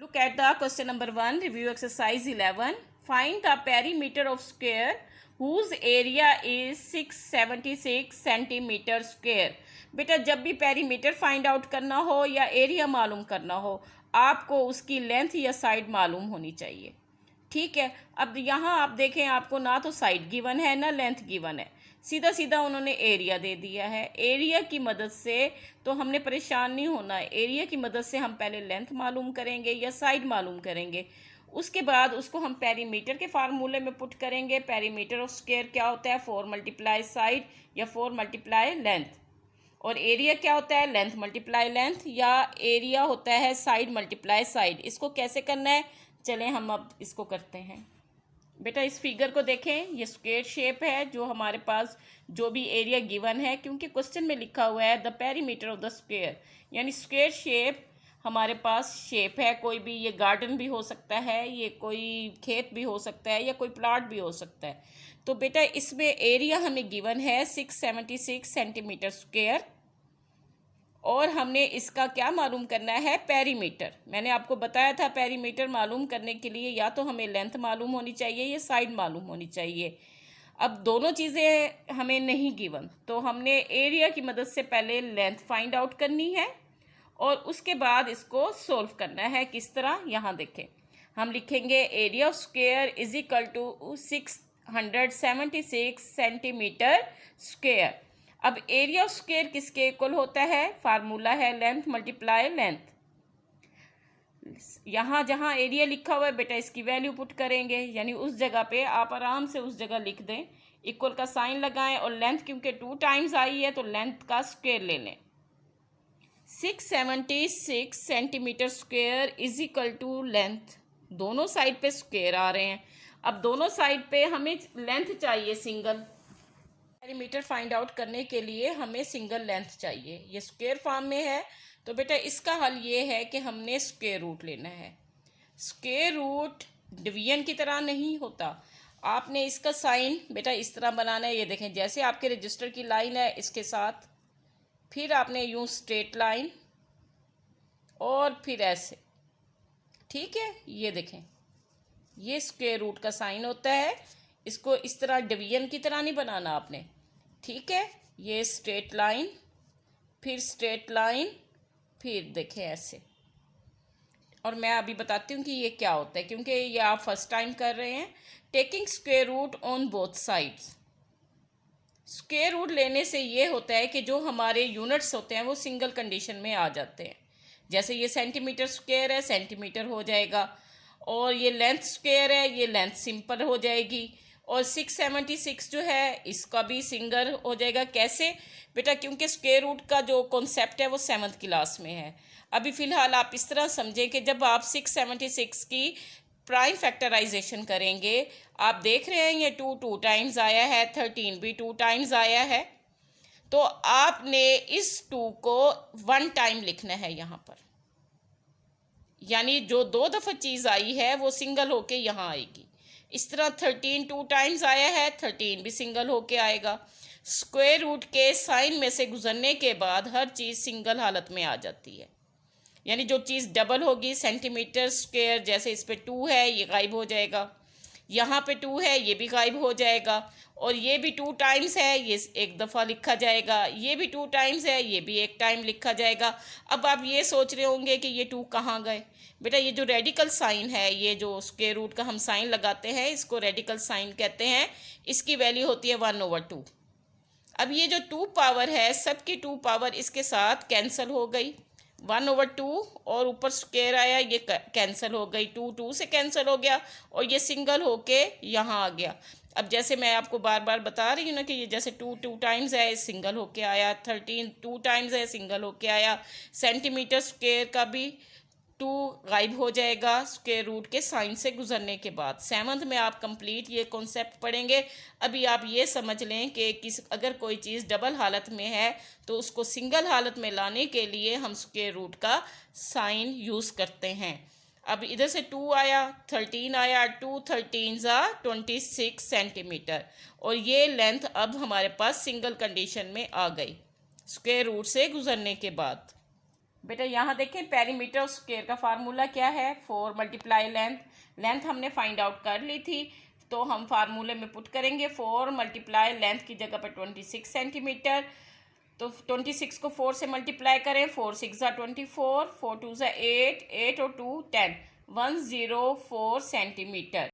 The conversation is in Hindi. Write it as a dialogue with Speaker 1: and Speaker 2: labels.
Speaker 1: Look at the question number 1, review exercise 11. Find the perimeter of square whose area is 676 centimetre square. बेटा जब भी पेरीमीटर फाइंड आउट करना हो या एरिया मालूम करना हो, आपको उसकी लेंथ या साइड मालूम होनी चाहिए। ठीक है, अब यहाँ आप देखें, आपको ना तो साइड गिवन है ना लेंथ गिवन है, सीधा सीधा उन्होंने एरिया दे दिया है। एरिया की मदद से तो हमने परेशान नहीं होना है। एरिया की मदद से हम पहले लेंथ मालूम करेंगे या साइड मालूम करेंगे, उसके बाद उसको हम पेरीमीटर के फार्मूले में पुट करेंगे। पेरीमीटर ऑफ स्क्वायर क्या होता है? 4 मल्टीप्लाई साइड या 4 मल्टीप्लाई लेंथ। और एरिया क्या होता है? लेंथ मल्टीप्लाई लेंथ, या एरिया होता है साइड मल्टीप्लाई साइड। इसको कैसे करना है, चलें हम अब इसको करते हैं। बेटा इस फिगर को देखें, ये स्क्वायर शेप है जो हमारे पास जो भी एरिया गिवन है, क्योंकि क्वेश्चन में लिखा हुआ है the perimeter of the square, यानी स्क्वायर शेप हमारे पास शेप है। कोई भी, ये गार्डन भी हो सकता है, ये कोई खेत भी हो सकता है, या कोई प्लॉट भी हो सकता है। तो बेटा इसमें एरिया हमें गिवन है 676 सेंटीमीटर स्क्वायर, और हमने इसका क्या मालूम करना है? पेरीमीटर। मैंने आपको बताया था पेरीमीटर मालूम करने के लिए या तो हमें लेंथ मालूम होनी चाहिए या साइड मालूम होनी चाहिए। अब दोनों चीज़ें हमें नहीं गिवन, तो हमने एरिया की मदद से पहले लेंथ फाइंड आउट करनी है और उसके बाद इसको सोल्व करना है। किस तरह? यहाँ देखें, हम लिखेंगे area of square is equal to 676 centimetre square. अब एरिया ऑफ स्क्वायर किसके इक्वल होता है? फार्मूला है लेंथ मल्टीप्लाई लेंथ। यहाँ जहाँ एरिया लिखा हुआ है बेटा इसकी वैल्यू पुट करेंगे, यानी उस जगह पे आप आराम से उस जगह लिख दें, इक्वल का साइन लगाएं, और लेंथ क्योंकि 2 टाइम्स आई है तो लेंथ का स्क्वायर ले लें। 676 centimetre square is equal to length, दोनों साइड पे स्क्वायर आ रहे हैं। अब दोनों साइड पे हमें लेंथ चाहिए सिंगल। पेरीमीटर फाइंड आउट करने के लिए हमें सिंगल लेंथ चाहिए। ये स्क्वायर फॉर्म में है, तो बेटा इसका हल ये है कि हमने स्क्वायर रूट लेना है। स्क्वायर रूट डिवीजन की तरह नहीं होता, आपने इसका साइन बेटा इस तरह बनाना है। ये देखें, जैसे आपके रजिस्टर की लाइन है इसके साथ, फिर आपने यूं स्ट्रेट लाइन और फिर ऐसे। ठीक है, ये देखें, ये स्क्वायर रूट का साइन होता है। इसको इस तरह डिवीजन की तरह नहीं बनाना आपने। ठीक है, ये स्ट्रेट लाइन, फिर स्ट्रेट लाइन, फिर देखें ऐसे। और मैं अभी बताती हूँ कि ये क्या होता है, क्योंकि ये आप फर्स्ट टाइम कर रहे हैं। Taking square root on both sides. Square root लेने से ये होता है कि जो हमारे यूनिट्स होते हैं वो सिंगल कंडीशन में आ जाते हैं। जैसे ये सेंटीमीटर स्क्वायर है, सेंटीमीटर हो जाएगा, और ये लेंथ स्क्वायर है, ये लेंथ सिंपल हो जाएगी, और 676 जो है इसका भी सिंगल हो जाएगा। कैसे बेटा? क्योंकि स्क्वायर रूट का जो कॉन्सेप्ट है वो 7th क्लास में है। अभी फ़िलहाल आप इस तरह समझें कि जब आप 676 की प्राइम फैक्टराइजेशन करेंगे, आप देख रहे हैं ये 2 टाइम्स आया है, 13 भी 2 टाइम्स आया है, तो आपने इस 2 को 1 टाइम लिखना है यहाँ पर। यानी जो 2 दफ़ा चीज़ आई है वो सिंगल होके यहाँ आएगी। इस तरह 13 2 टाइम्स आया है, 13 भी सिंगल होके आएगा। स्क्वायर रूट के साइन में से गुजरने के बाद हर चीज़ सिंगल हालत में आ जाती है। यानी जो चीज़ डबल होगी, सेंटीमीटर स्क्वायर जैसे इस पे 2 है ये गायब हो जाएगा, यहाँ पे 2 है ये भी गायब हो जाएगा, और ये भी 2 टाइम्स है ये एक दफ़ा लिखा जाएगा, ये भी 2 टाइम्स है ये भी एक टाइम लिखा जाएगा। अब आप ये सोच रहे होंगे कि ये 2 कहाँ गए? बेटा ये जो रेडिकल साइन है, ये जो स्क्वायर रूट का हम साइन लगाते हैं इसको रेडिकल साइन कहते हैं। इसकी वैल्यू होती है 1/2। अब ये जो 2 पावर है, सबकी 2 पावर इसके साथ कैंसिल हो गई, 1/2, और ऊपर स्क्वायर आया ये कैंसिल हो गई, 2 से कैंसिल हो गया, और ये सिंगल होके यहाँ आ गया। अब जैसे मैं आपको बार बार बता रही हूँ ना कि ये जैसे 2 टाइम्स है सिंगल होके आया, 13 2 टाइम्स है सिंगल होके आया, सेंटीमीटर स्क्वायर का भी 2 गायब हो जाएगा स्क्वायर रूट के साइन से गुजरने के बाद। 7th में आप कंप्लीट ये कॉन्सेप्ट पढ़ेंगे। अभी आप ये समझ लें कि अगर कोई चीज़ डबल हालत में है तो उसको सिंगल हालत में लाने के लिए हम स्क्वायर रूट का साइन यूज़ करते हैं। अब इधर से 2 आया, 13 आया, 2 13 26 सेंटीमीटर, और ये लेंथ अब हमारे पास सिंगल कंडीशन में आ गई स्क्वायर रूट से गुजरने के बाद। बेटा यहाँ देखें पेरीमीटर स्क्वायर का फार्मूला क्या है, 4 मल्टीप्लाई लेंथ। लेंथ हमने फाइंड आउट कर ली थी, तो हम फार्मूले में पुट करेंगे 4 मल्टीप्लाई लेंथ की जगह पर 26 सेंटीमीटर। तो 26 को 4 से मल्टीप्लाई करें, 4 6 ज़ा 24, 4 2 ज़ा 8, 8 और 2 10, 104 सेंटीमीटर।